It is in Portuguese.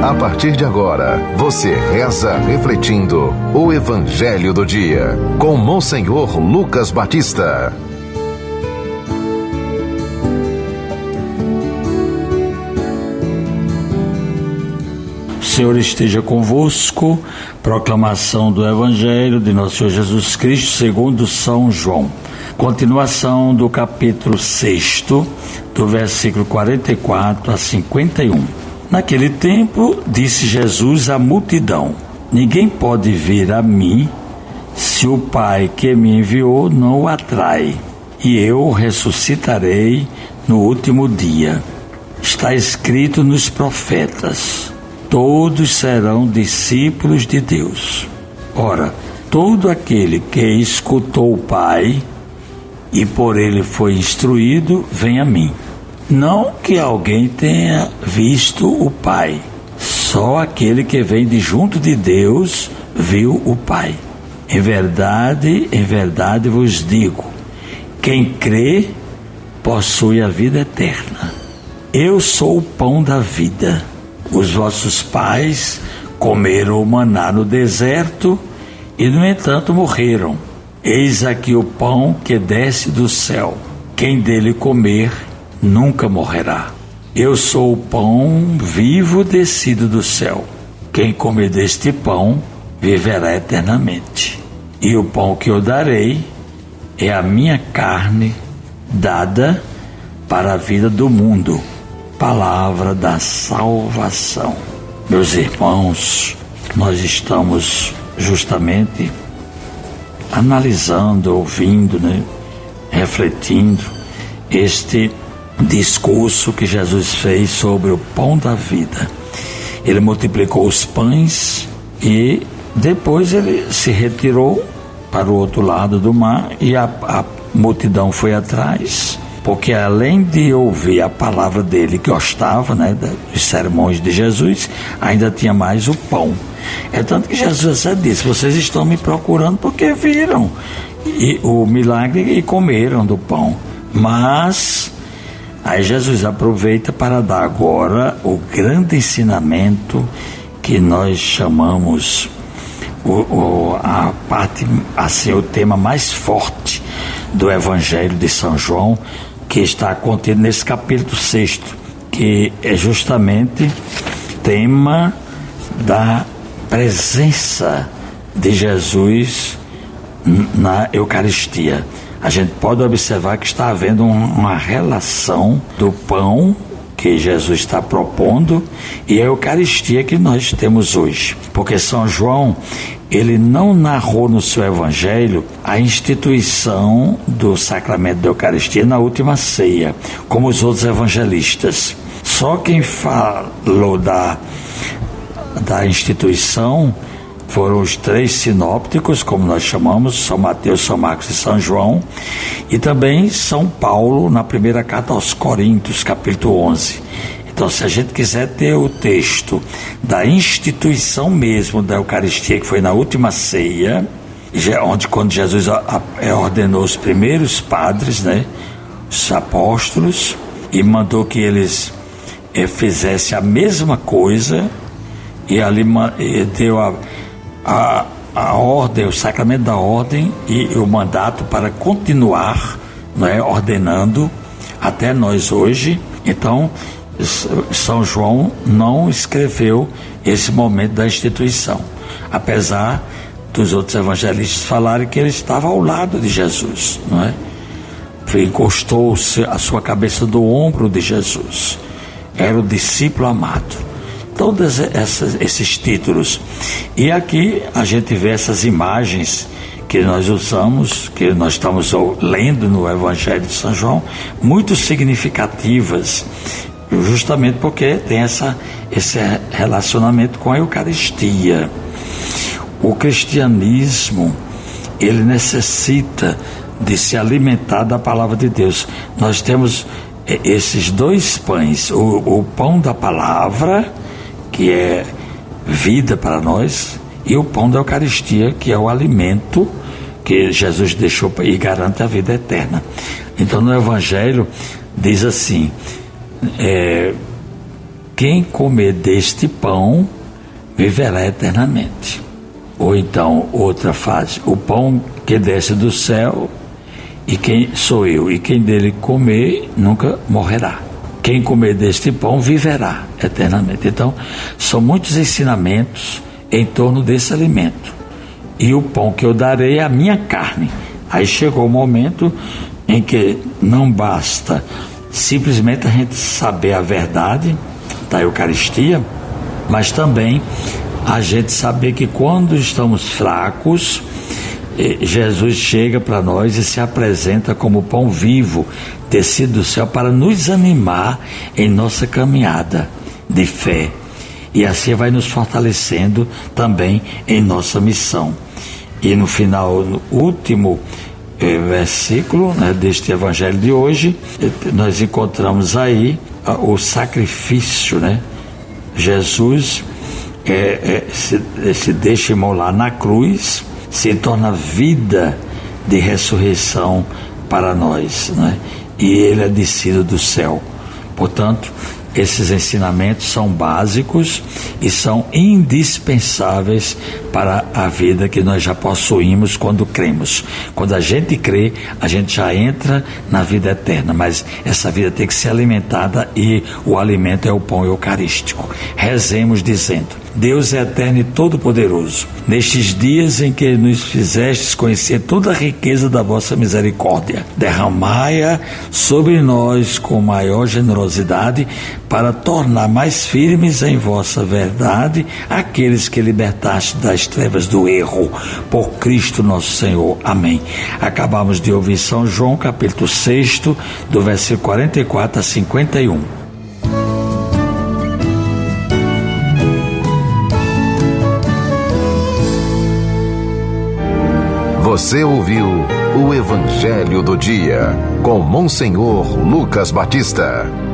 A partir de agora, você reza refletindo o Evangelho do Dia, com Monsenhor Lucas Batista. O Senhor esteja convosco. Proclamação do Evangelho de Nosso Senhor Jesus Cristo segundo São João. Continuação do capítulo 6, do versículo 44 a 51. Naquele tempo, disse Jesus à multidão: ninguém pode vir a mim se o Pai que me enviou não o atrai, e eu o ressuscitarei no último dia. Está escrito nos profetas: todos serão discípulos de Deus. Ora, todo aquele que escutou o Pai e por ele foi instruído, vem a mim. Não que alguém tenha visto o Pai, só aquele que vem de junto de Deus viu o Pai. Em verdade vos digo, quem crê possui a vida eterna. Eu sou o pão da vida. Os vossos pais comeram o maná no deserto e, no entanto, morreram. Eis aqui o pão que desce do céu. Quem dele comer nunca morrerá. Eu sou o pão vivo descido do céu. Quem comer deste pão viverá eternamente. E o pão que eu darei é a minha carne dada para a vida do mundo. Palavra da salvação. Meus irmãos, nós estamos justamente analisando, ouvindo, refletindo este discurso que Jesus fez sobre o pão da vida. Ele multiplicou os pães e depois ele se retirou para o outro lado do mar e a multidão foi atrás, porque além de ouvir a palavra dele que gostava, dos sermões de Jesus, ainda tinha mais o pão. É tanto que Jesus disse: vocês estão me procurando porque viram o milagre e comeram do pão. Mas aí Jesus aproveita para dar agora o grande ensinamento que nós chamamos a parte, assim, o tema mais forte do Evangelho de São João, que está contido nesse capítulo 6, que é justamente tema da presença de Jesus na Eucaristia. A gente pode observar que está havendo uma relação do pão que Jesus está propondo e a Eucaristia que nós temos hoje. Porque São João, ele não narrou no seu Evangelho a instituição do sacramento da Eucaristia na última ceia, como os outros evangelistas. Só quem falou da instituição foram os três sinópticos, como nós chamamos, São Mateus, São Marcos e São João, e também São Paulo na primeira carta aos Coríntios, capítulo 11. Então, se a gente quiser ter o texto da instituição mesmo da Eucaristia, que foi na última ceia, quando Jesus ordenou os primeiros padres, os apóstolos, e mandou que eles fizessem a mesma coisa, e ali deu a ordem, o sacramento da ordem e o mandato para continuar, ordenando até nós hoje. Então, São João não escreveu esse momento da instituição, apesar dos outros evangelistas falarem que ele estava ao lado de Jesus, encostou a sua cabeça do ombro de Jesus, era o discípulo amado. Todos esses títulos. E aqui a gente vê essas imagens que nós usamos, que nós estamos lendo no Evangelho de São João, muito significativas, justamente porque tem esse relacionamento com a Eucaristia. O cristianismo, ele necessita de se alimentar da palavra de Deus. Nós temos esses dois pães, o pão da palavra, que é vida para nós, e o pão da Eucaristia, que é o alimento que Jesus deixou e garante a vida eterna. Então, no Evangelho diz assim: quem comer deste pão viverá eternamente. Ou então, outra frase, o pão que desce do céu, e quem sou eu, e quem dele comer nunca morrerá. Quem comer deste pão viverá eternamente. Então, são muitos ensinamentos em torno desse alimento. E o pão que eu darei é a minha carne. Aí chegou o momento em que não basta simplesmente a gente saber a verdade da Eucaristia, mas também a gente saber que quando estamos fracos, Jesus chega para nós e se apresenta como pão vivo, descido do céu, para nos animar em nossa caminhada de fé. E assim vai nos fortalecendo também em nossa missão. E no final, no último versículo, né, deste evangelho de hoje, nós encontramos aí o sacrifício, né? Jesus se deixa imolar na cruz, se torna vida de ressurreição para nós, né? E ele é descido do céu. Portanto, esses ensinamentos são básicos e são indispensáveis para a vida que nós já possuímos quando cremos. Quando a gente crê, a gente já entra na vida eterna, mas essa vida tem que ser alimentada e o alimento é o pão eucarístico. Rezemos dizendo: Deus é eterno e todo-poderoso, nestes dias em que nos fizestes conhecer toda a riqueza da vossa misericórdia, derramai-a sobre nós com maior generosidade, para tornar mais firmes em vossa verdade aqueles que libertaste das trevas do erro, por Cristo nosso Senhor. Amém. Acabamos de ouvir São João, capítulo 6, do versículo 44 a 51. Você ouviu o Evangelho do Dia, com Monsenhor Lucas Batista.